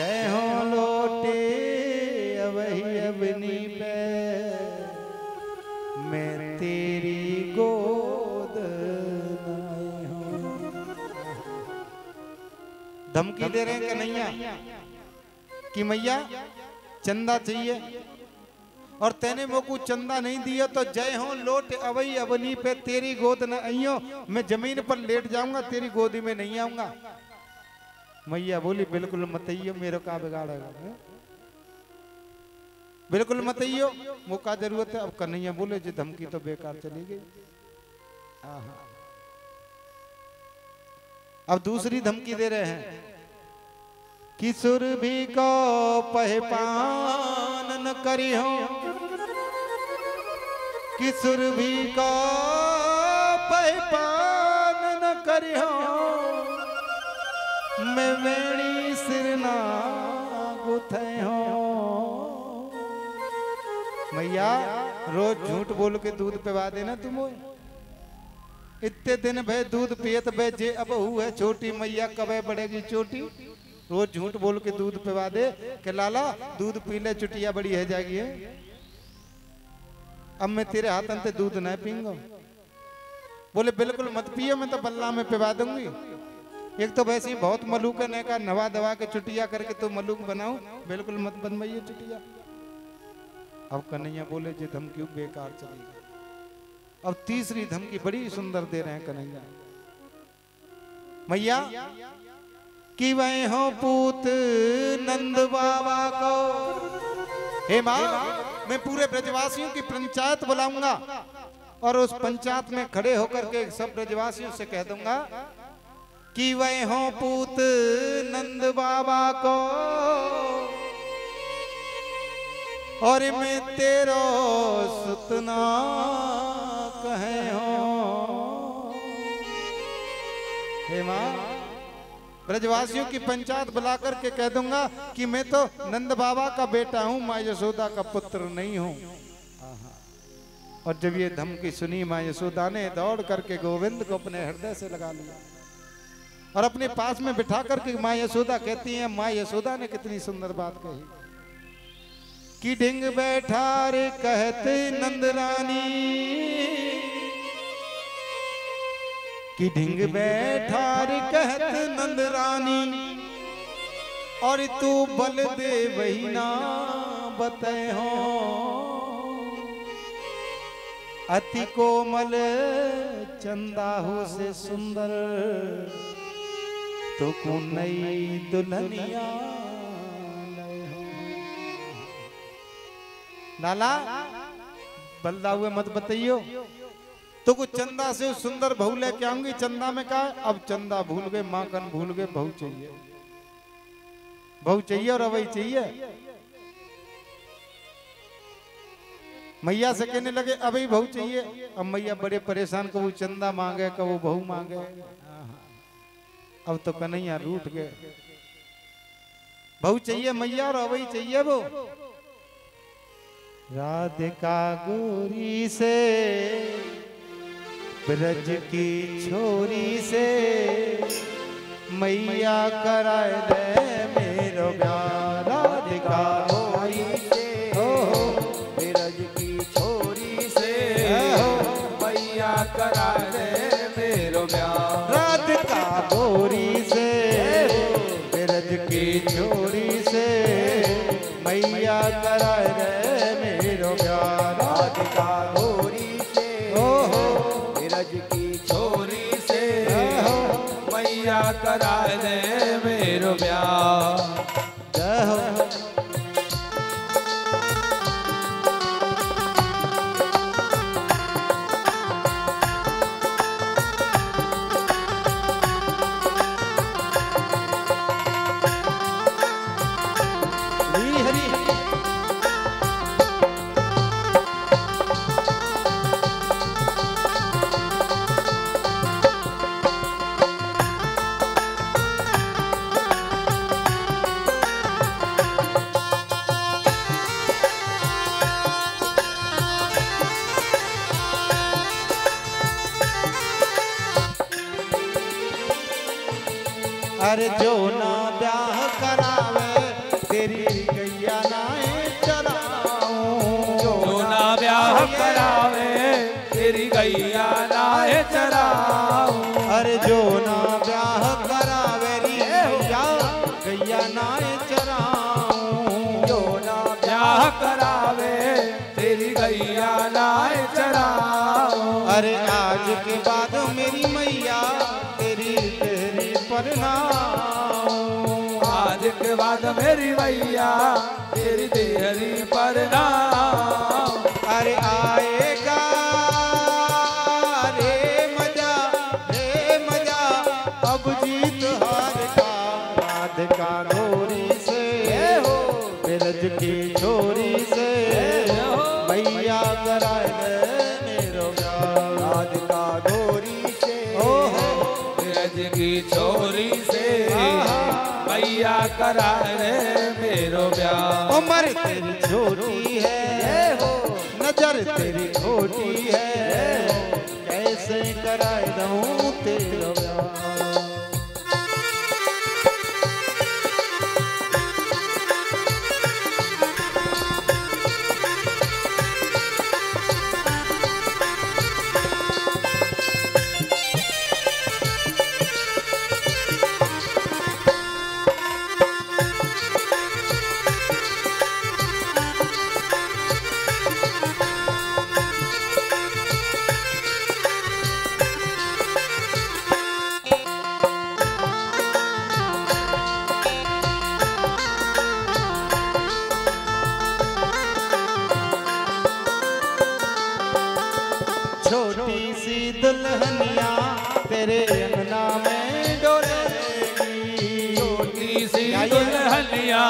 जय हो लोटे अवही अबनी पे मैं तेरी गोद लाए हूं। धमकी दे रहे हैं कन्हैया कि मैया चंदा चाहिए और तेने मोकू चंदा नहीं दिया तो जय हो लोट अवई अबनी पे तेरी गोद न आइयो, मैं जमीन पर लेट जाऊंगा तेरी गोदी में नहीं आऊंगा। मैया बोली बिल्कुल मत आइयो, मेरे का बिगाड़ेगा, बिल्कुल मत आइयो, मौका जरूरत है। अब कन्हैया बोले जी धमकी तो बेकार चली गई। अब दूसरी धमकी दे रहे हैं कि सुरभि को पहपान न करियो, कि सुरभि को पहपान न करियो, मैं वेणी सिरना गुथे हो। मैया रोज झूठ बोल के दूध पिवा देना तुम, इतने दिन भे दूध पियत भे जे अब है छोटी, मैया कब बढ़ेगी चोटी। रोज झूठ बोल के दूध पिवा दे कि लाला दूध पी ले चुटिया बड़ी है जाएगी है। अब मैं तेरे हाथन से दूध नहीं पीऊंगा। बोले बिल्कुल मत पियो, मैं तो बल्ला में पिवा दूंगी। एक तो वैसे ही बहुत मलूक है, ने का नवा दवा के चुटिया करके तो मलूक बनाऊं, बिल्कुल मत बनवाइए चुटिया। अब कन्हैया बोले जी धमकी बेकार चली गई। अब तीसरी धमकी बड़ी सुंदर दे रहे हैं कन्हैया, मैया कि वह हो पूत नंद बाबा को, हे माँ मैं पूरे ब्रजवासियों की पंचायत बुलाऊंगा और उस पंचायत में खड़े होकर के सब ब्रजवासियों से कह दूंगा कि वह हो पूत नंद बाबा को और मैं तेरो सुतना कहे हो। हे माँ ब्रजवासियों की पंचायत बुला करके कह दूंगा कि मैं तो नंद बाबा का बेटा हूं, माँ यशोदा का पुत्र नहीं हूं। और जब ये धमकी सुनी माँ यशोदा ने दौड़ करके गोविंद को अपने हृदय से लगा लिया और अपने पास में बिठा करके माँ यशोदा कहती हैं, माँ यशोदा ने कितनी सुंदर बात कही कि ढिंग बैठा रे कहते नंद रानी, कि ढिंग बैठा रे कहत नंद रानी, और तू बल दे वही ना बते हो। अति कोमल चंदाहू से सुंदर तो को नई दुल्हनिया हो। लाला बल्ला हुए मत बताइयो, तो कुछ चंदा से सुंदर बहू लेके आऊंगी। चंदा में कहा अब चंदा भूल गए, माँ कन भूल गए, बहू चाहिए, बहू चाहिए और अवई चाहिए। मैया से कहने लगे अभी बहू चाहिए। अब मैया बड़े परेशान, कबू चंदा मांगे कबू बहू मांगे। अब तो कन्हैया रूठ गए, बहू चाहिए मैया और अवई चाहिए वो। राधिका गोरी से ब्रज की छोरी से मैया कराए दे मेरो ब्याह। राधिका गोरी से ब्रज की छोरी से मैया कराए दे मेरो ब्याह। राधिका गोरी से ब्रज की छोरी से मैया कराए दे मेरो ब्याह। राधिका गोरी से ब्रज की छोरी से मैया कराए दे मेरो ब्याह। अरे जो ना ब्याह करावे जो ना ब्याह करावेरी मैया गैया नाए चराऊं। जो ना ब्याह करावे तेरी गैया नाए चराऊं। अरे आज के बाद मेरी मैया तेरी तेरी परनाऊं। आज के बाद मेरी मैया तेरी तेरी परनाऊं। अरे आएगा रे मजा अब जीत हार का राधिका गोरी से हो बिरज की छोरी से मैया कराए दे मेरो ब्याह। राधिका गोरी से बिरज की छोरी से मैया करा रे मेरो ब्याह। उम्र तेरी छोटी है हो नजर तेरी खोटी है कैसे कराए दूं तेरा ब्याह। छोटी सी दुल्हनिया तेरे अंगना में डोलेगी। छोटी सी दुल्हनिया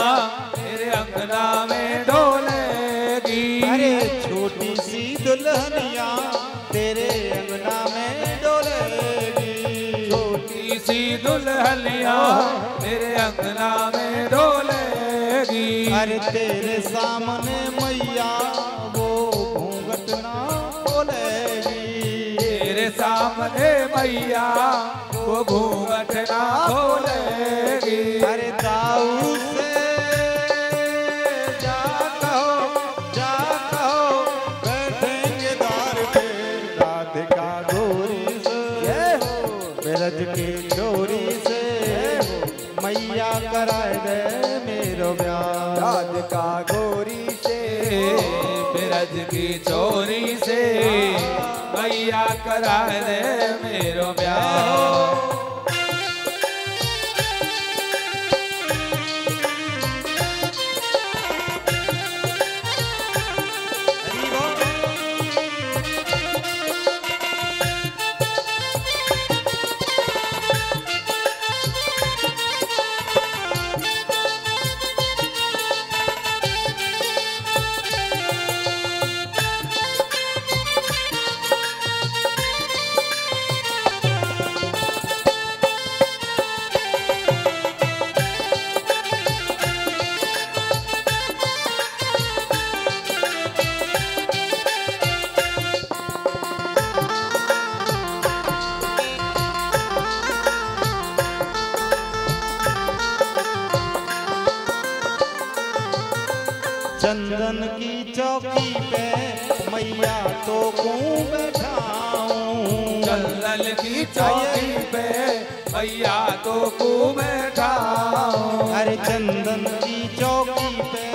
तेरे अंगना में डोलेगी। अरे छोटी सी दुल्हनिया तेरे अंगना में डोलेगी। छोटी सी दुल्हनिया तेरे अंगना में डोलेगी। अरे तेरे सामने मैया वो घूंघट ना खोलेगी। तेरे सामने मैया वो घूंघट ना खोलेगी। अरे दाऊ से जा कहो बैठेंगे द्वार पे राधिका गोरी से बिरज की छोरी से मैया कराए दे मेरो ब्याह। राधिका गोरी से बिरज की छोरी से मैया करा दे मेरो ब्याह। चंदन की चौकी पे मैया तो को बैठाऊं। चंदन की चौकी पे मैया तो को बैठाऊं। अरे चंदन की चौकी पे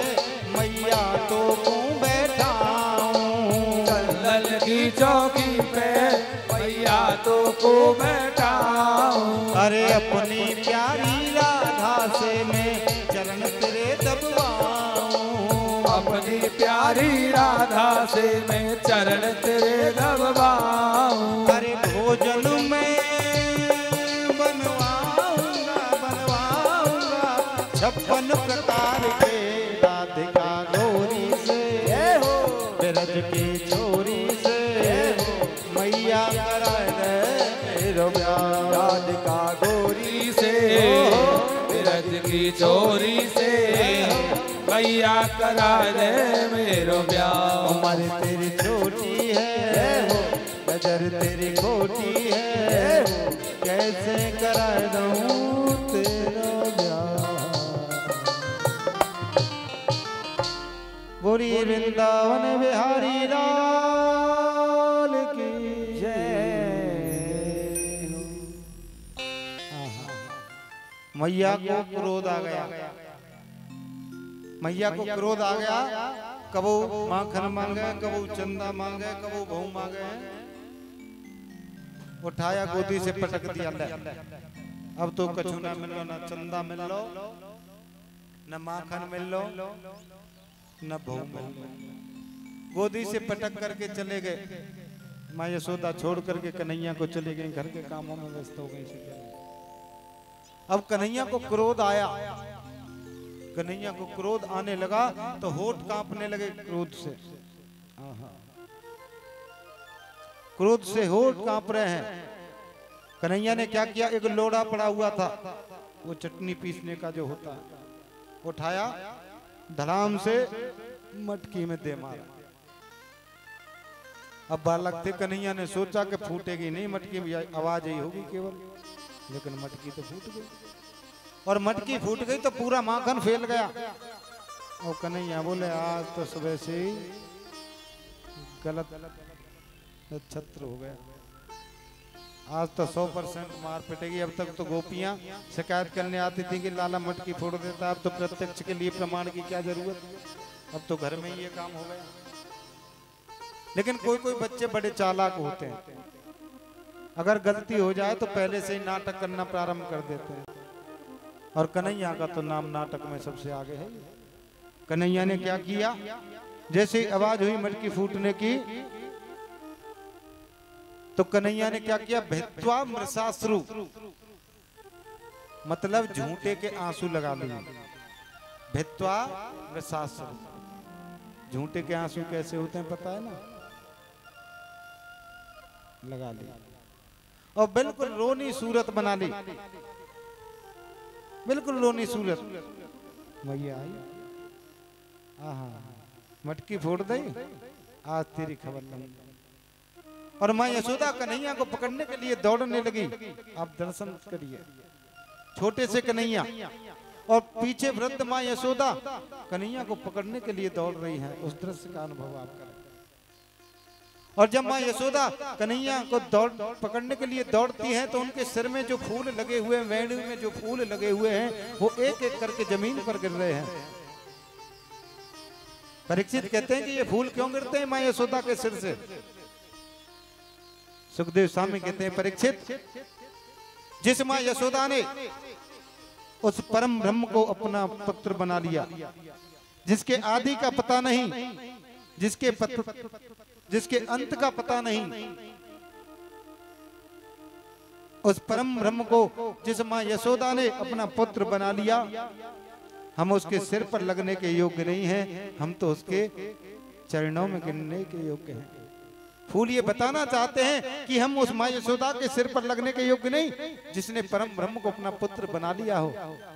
मैया तो को बैठाऊं। चंदन की चौकी पे मैया तो को बैठाऊं। अरे अपनी प्यारी राधा से मैं चरण तेरे दबवाऊं। अपनी प्यारी राधा से मैं चरण तेरे दबवाऊं। अरे भोजन में बनवाऊंगा 56 प्रकार के राधिका गोरी से बिरज की छोरी से मैया कराए दे मेरो ब्याह। राधिका गोरी से बिरज की छोरी से मैया करा दे मेरो ब्याह। उम्र तेरी छोटी है हो नजर तेरी खोटी है कैसे करा दूं तेरा ब्याह। बोली वृंदावन बिहारी लाल की जय। मैया को क्रोध आ गया, मैया को क्रोध आ गया। कबो माखन मांगे, कबो चंदा मांगे, कबो बहु मांगे। उठाया गोदी से पटक दिया, ले अब तो कछु ना मिलो, ना चंदा मिल लो, न माखन मिल लो, न बहु मिल लो। गोदी से पटक करके चले गए। माँ यशोदा छोड़ करके कन्हैया को चले गई, घर के कामों में व्यस्त हो गई। अब कन्हैया को क्रोध आया, कन्हैया को क्रोध आने लगा तो होठ कांपने लगे क्रोध से। क्रोध से होठ कांप रहे हैं। कन्हैया ने क्या किया, एक लोड़ा पड़ा हुआ था, वो चटनी पीसने का जो होता है, उठाया, धड़ाम से मटकी में दे मारा। अब बालक थे, कन्हैया ने सोचा कि फूटेगी नहीं मटकी, आवाज ही होगी केवल, लेकिन मटकी तो फूट गई। और मटकी फूट गई तो पूरा माखन फैल गया। और कन्हैया बोले आज तो सुबह से ही गलत छत्र हो गया, आज तो 100% मार पिटेगी। अब तक तो गोपियां शिकायत करने आती थी कि लाला मटकी फोड़ देता, अब तो प्रत्यक्ष के लिए प्रमाण की क्या जरूरत, अब तो घर में ही ये काम हो गया। लेकिन कोई कोई बच्चे बड़े चालाक होते हैं, अगर गलती हो जाए तो पहले से ही नाटक करना प्रारंभ कर देते हैं। और कन्हैया का तो नाम नाटक में सबसे आगे है। कन्हैया ने क्या किया, जैसे आवाज हुई मटकी फूटने की, तो कन्हैया ने क्या किया, भित्वा मृषाश्रु, मतलब झूठे के आंसू लगा लिए। भित्वा मृषाश्रु, झूठे के आंसू कैसे होते हैं पता है ना, लगा ली। और बिल्कुल रोनी सूरत बना ली, बिल्कुल रोनी सूरत। मैया आई, आहा मटकी फोड़ दई, आज तेरी खबर नहीं। और माँ यशोदा कन्हैया को पकड़ने के लिए दौड़ने लगी। आप दर्शन करिए, छोटे से कन्हैया और पीछे वृद्ध माँ यशोदा कन्हैया को पकड़ने के लिए दौड़ रही हैं। उस दृश्य का अनुभव आप करें। और जब माँ यशोदा कन्हैया को पकड़ने के लिए दौड़ती हैं तो उनके सिर में जो फूल लगे हुए हैं, वेणु में जो फूल लगे हुए हैं, वो एक एक करके जमीन पर गिर रहे हैं। परीक्षित कहते हैं कि ये फूल क्यों गिरते हैं माँ यशोदा के सिर से। सुखदेव स्वामी कहते हैं, परीक्षित, जिस माँ यशोदा ने उस परम ब्रह्म को अपना पुत्र बना लिया, जिसके आदि का पता नहीं, जिसके अंत का पता नहीं, उस परम ब्रह्म को जिस माँ यशोदा ने अपना पुत्र बना लिया, हम उसके सिर पर लगने के योग्य नहीं हैं, हम तो उसके चरणों में गिरने के योग्य हैं। फूल ये बताना चाहते हैं कि हम उस माँ यशोदा के सिर पर लगने के योग्य नहीं, जिसने परम ब्रह्म को अपना पुत्र बना लिया हो,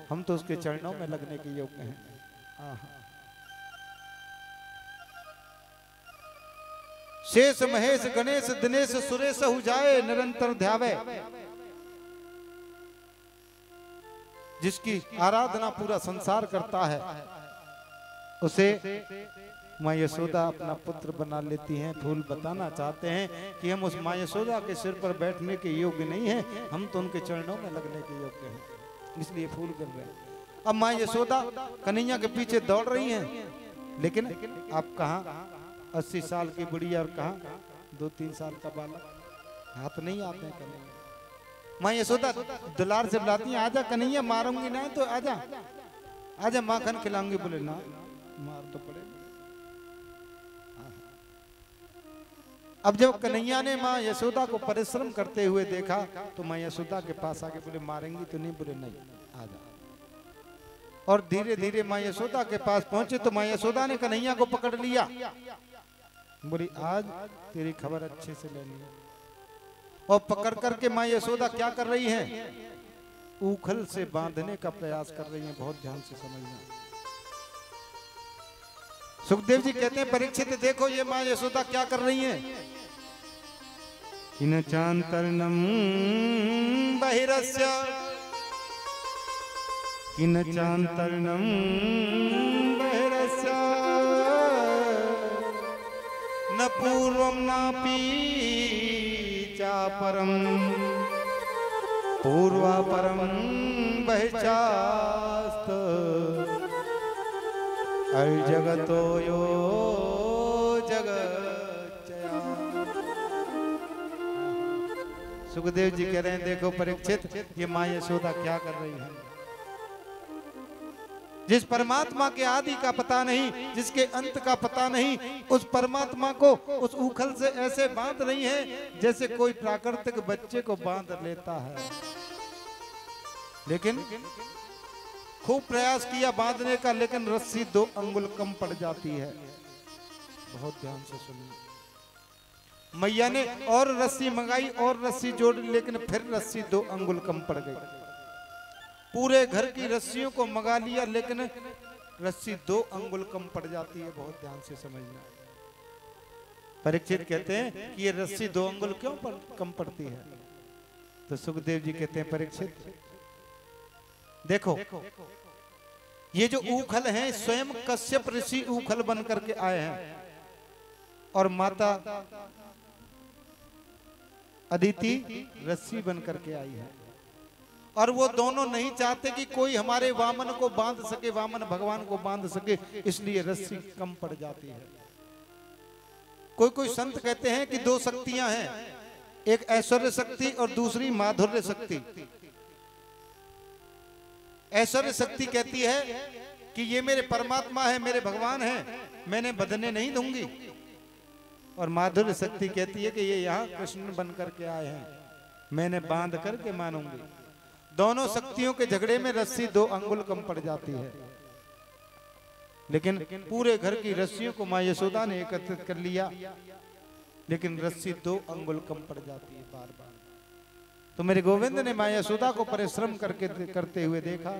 हम तो उसके चरणों में लगने के योग्य हैं। शेष महेश गणेश दिनेश सुरेश हो जाए निरंतर ध्यावे, जिसकी आराधना पूरा संसार करता है, उसे माँ यशोदा अपना पुत्र बना लेती हैं। फूल बताना चाहते हैं कि हम उस माँ यशोदा के सिर पर बैठने के योग्य नहीं हैं, हम तो उनके चरणों में लगने के योग्य हैं, इसलिए फूल गिर रहे हैं। अब माँ यशोदा कन्हैया के पीछे दौड़ रही हैं, लेकिन आप कहाँ 80 साल की बुढ़िया और कहाँ 2-3 साल का बालक, हाथ नहीं आते हैं कन्हैया। माँ यशोदा दुलार से बुलाती हैं, आजा कन्हैया, मारूंगी ना तो आजा, आजा माखन खिलाऊंगी। बोले ना, मार तो पड़ेगा। अब जब कन्हैया ने माँ यशोदा को परिश्रम करते हुए देखा तो माँ यशोदा के पास आके बोले मारेंगी तो नहीं? बोले नहीं, आजा। और धीरे धीरे माँ यशोदा के पास पहुंचे तो माँ यशोदा ने कन्हैया को पकड़ लिया, बोली आज तेरी खबर अच्छे से लेनी है। और पकड़ करके माँ यशोदा क्या कर रही है, ऊखल से बांधने का प्रयास कर रही है। बहुत ध्यान से समझना। सुखदेव जी कहते हैं, परीक्षित देखो ये माँ यशोदा क्या कर रही हैं। किन चांतरनम बहिरस्य, किन चांतरनम बहिरस्य, न पूर्वम नापि चा परम, पूर्वा परम बहिचास्त अय जगतो यो जगच्चया। सुखदेव जी कह रहे हैं देखो परीक्षित, ये माँ यशोदा क्या कर रही है। जिस परमात्मा के आदि का पता नहीं, जिसके अंत का पता नहीं, उस परमात्मा को उस उखल से ऐसे बांध रही है जैसे कोई प्राकृतिक बच्चे को बांध लेता है। लेकिन खूब प्रयास किया बांधने का, लेकिन रस्सी 2 अंगुल कम पड़ जाती है। बहुत ध्यान से सुनिए। मैया ने और रस्सी मंगाई और रस्सी जोड़ी, लेकिन फिर रस्सी 2 अंगुल कम पड़ गई। पूरे घर की रस्सियों को मंगा लिया, लेकिन रस्सी 2 अंगुल कम पड़ जाती है। बहुत ध्यान से समझना। परीक्षित कहते हैं कि ये रस्सी 2 अंगुल क्यों कम पड़ती है। तो सुखदेव जी कहते हैं परीक्षित देखो, ये जो ऊखल हैं स्वयं कश्यप ऋषि ऊखल बन करके आए हैं, और माता अदिति रस्सी बन करके आई है। और वो दोनों नहीं चाहते कि कोई हमारे वामन को बांध सके, वामन भगवान को बांध सके, इसलिए रस्सी कम पड़ जाती है। कोई कोई संत कहते हैं कि 2 शक्तियां हैं, एक ऐश्वर्य शक्ति और दूसरी माधुर्य शक्ति। ऐश्वर्य शक्ति कहती है कि ये मेरे परमात्मा है, मेरे भगवान है, मैंने बंधने नहीं दूंगी। और माधुर्य शक्ति कहती है कि ये यहाँ कृष्ण बन करके आए हैं, मैंने बांध करके मानूंगी। दोनों शक्तियों के झगड़े में रस्सी 2 अंगुल कम पड़ जाती है। लेकिन पूरे घर की रस्सियों को माँ यशोदा ने एकत्रित कर लिया, लेकिन रस्सी 2 अंगुल कम पड़ जाती है बार बार। तो मेरे गोविंद ने माँ यशोदा को परिश्रम करते हुए देखा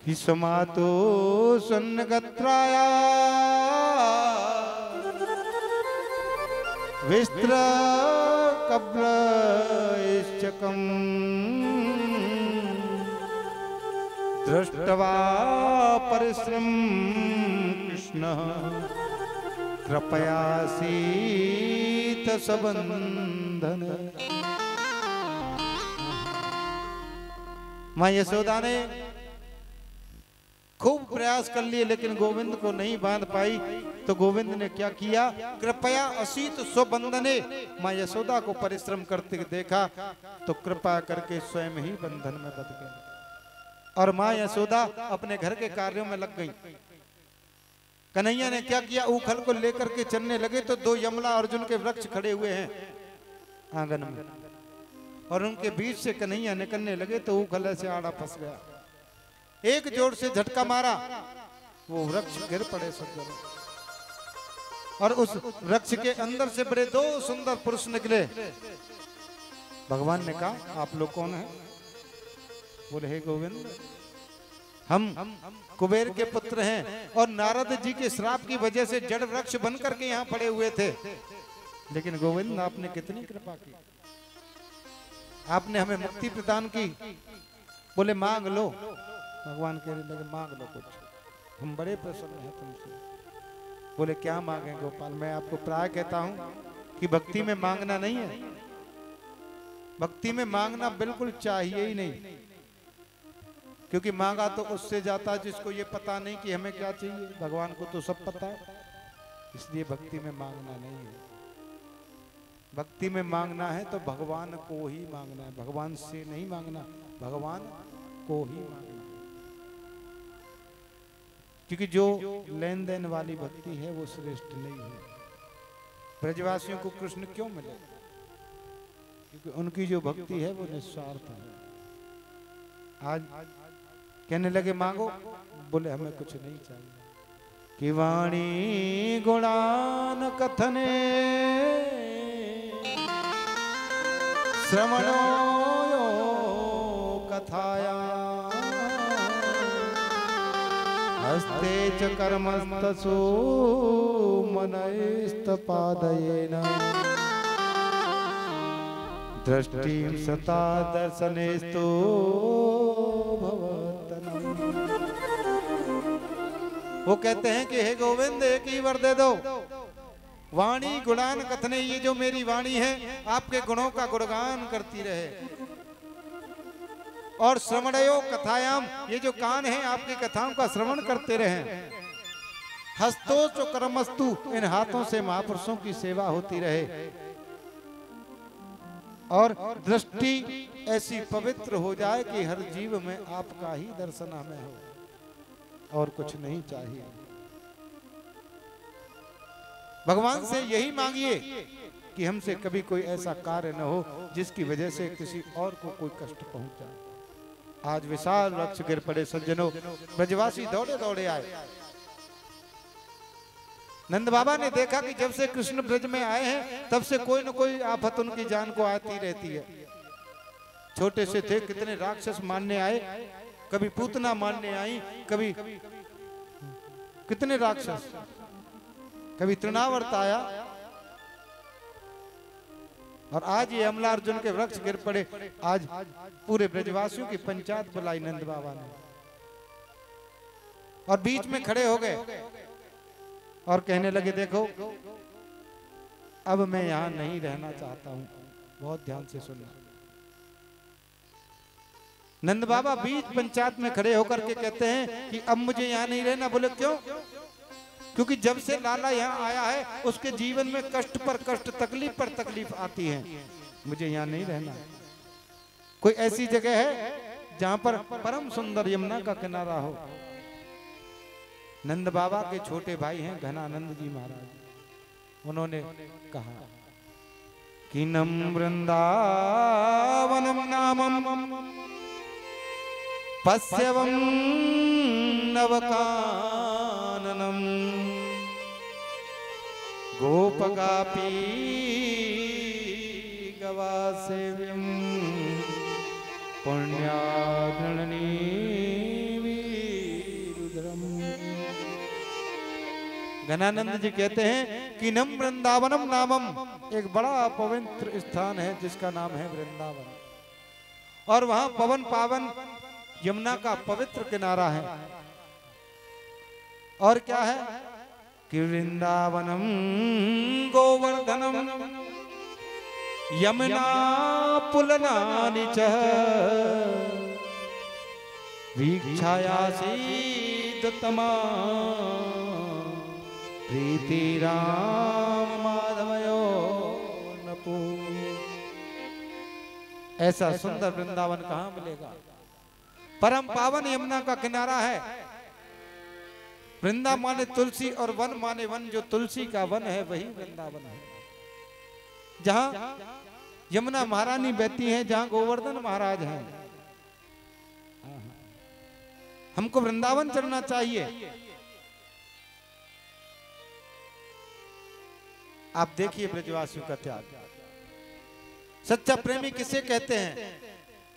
कि समातो सन्नगत्राया विस्त्र कब्रश्चकम दृष्टवा परिश्रम कृष्ण कृपयासीत सबंधन। माँ यशोदा ने खूब प्रयास कर लिए, लेकिन गोविंद को नहीं बांध पाई। तो गोविंद ने क्या किया, कृपया असीत स्वबंधने, माँ यशोदा को परिश्रम करते देखा तो कृपा करके स्वयं ही बंधन में बंध गए। और माँ यशोदा अपने घर के कार्यों में लग गई। कन्हैया ने क्या किया, ऊखल को लेकर के चलने लगे तो 2 यमला अर्जुन के वृक्ष खड़े हुए हैं आंगन में, और उनके बीच से कन्हैया निकलने लगे तो ऊखल से आड़ा फंस गया। एक जोर से झटका मारा, वो वृक्ष गिर पड़े सब जगह। और उस वृक्ष के अंदर से बड़े 2 सुंदर पुरुष निकले। भगवान ने कहा आप लोग कौन हैं? बोले हे गोविंद, हम कुबेर के पुत्र हैं और नारद जी के श्राप की वजह से जड़ वृक्ष बन करके यहाँ पड़े हुए थे। लेकिन गोविंद आपने कितनी कृपा की, आपने हमें मुक्ति प्रदान की। बोले मांग लो। भगवान कहने लगे मांग लो कुछ, हम बड़े प्रसन्न हैं तुमसे। बोले क्या मांगे गोपाल? मैं आपको प्राय कहता हूं कि भक्ति में मांगना नहीं है, भक्ति में मांगना बिल्कुल चाहिए ही नहीं, क्योंकि मांगा तो उससे जाता जिसको ये पता नहीं कि हमें क्या चाहिए। भगवान को तो सब पता है, इसलिए भक्ति में मांगना नहीं है। भक्ति में मांगना है तो भगवान को ही मांगना है, भगवान से नहीं मांगना, भगवान को ही मांगना है। क्योंकि जो लेन देन वाली भक्ति है वो श्रेष्ठ नहीं है। ब्रजवासियों को कृष्ण क्यों मिले? क्योंकि उनकी जो भक्ति है वो निस्वार्थ है। आज कहने लगे मांगो, बोले हमें कुछ नहीं चाहिए। कि वाणी गुणान कथने श्रवणो कथाया हस्ते च कर्मस्तसो मनैस्तपादयेन दृष्टिं सता दर्शनेस्तु भवतनम्। वो कहते हैं कि हे गोविंद एक ही वर दे दो। वाणी गुणान कथने, ये जो मेरी वाणी है आपके गुणों का गुणगान करती रहे, और श्रवणयो कथायाम, ये जो कान है आपकी कथाओं का श्रवण करते रहे। हस्तो चो कर्मस्तु, इन हाथों से महापुरुषों की सेवा होती रहे। और दृष्टि ऐसी पवित्र हो जाए कि हर जीव में आपका ही दर्शन हमें हो और कुछ नहीं चाहिए। भगवान से यही मांगिए कि हमसे कभी कोई ऐसा कार्य न हो जिसकी वजह से किसी और को कोई कष्ट पहुंचा। आज विशाल वृक्ष गिर पड़े सज्जनों, ब्रजवासी दौड़े दौड़े आए। नंद बाबा ने देखा कि जब से कृष्ण ब्रज में आए हैं तब से कोई न कोई आफत उनकी जान को आती रहती है। छोटे से थे, कितने राक्षस मारने आए, कभी पूतना मारने आई, कभी कितने राक्षस, कभी तृणावर्त आया, और आज ये अमलार्जुन के वृक्ष गिर पड़े। आज पूरे ब्रजवासियों की पंचायत बुलाई नंद बाबा ने और बीच में खड़े हो गए और कहने लगे, देखो अब मैं यहां नहीं रहना चाहता हूं। बहुत ध्यान से सुनो। नंद बाबा बीच पंचायत में खड़े होकर के कहते हैं कि अब मुझे यहां नहीं रहना। बोले क्यों? क्योंकि जब से लाला यहाँ आया है उसके जीवन में कष्ट पर कष्ट, तकलीफ पर तकलीफ आती है। मुझे यहाँ नहीं रहना। कोई ऐसी जगह है जहाँ पर परम सुंदर यमुना का किनारा हो। नंद बाबा के छोटे भाई हैं घनानंद जी महाराज, उन्होंने कहा कि नम वृंदावनम नामम पश्यवम नवकाननम गोपगापी गवासेव्यम पुण्यागणनी वीरुद्रम। घनानंद जी कहते हैं कि नम वृंदावनम नामम, एक बड़ा पवित्र स्थान है जिसका नाम है वृंदावन, और वहां पवन पावन यमुना का पवित्र किनारा है। और क्या है कि वृंदावनम गोवर्धनम यमुना पुलनानि च वीक्षायासीदतमा प्रीति राम माधवयो नपो। ऐसा सुंदर वृंदावन कहाँ मिलेगा? परम पावन यमुना का किनारा है। वृंदा माने तुलसी और वन माने वन, जो तुलसी का वन है वही वृंदावन है। जहां यमुना महारानी बहती है, जहां गोवर्धन महाराज हैं। हमको वृंदावन चलना चाहिए। आप देखिए ब्रजवासियों का त्याग। सच्चा प्रेमी किसे कहते हैं?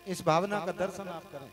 इस भावना का दर्शन आप करें।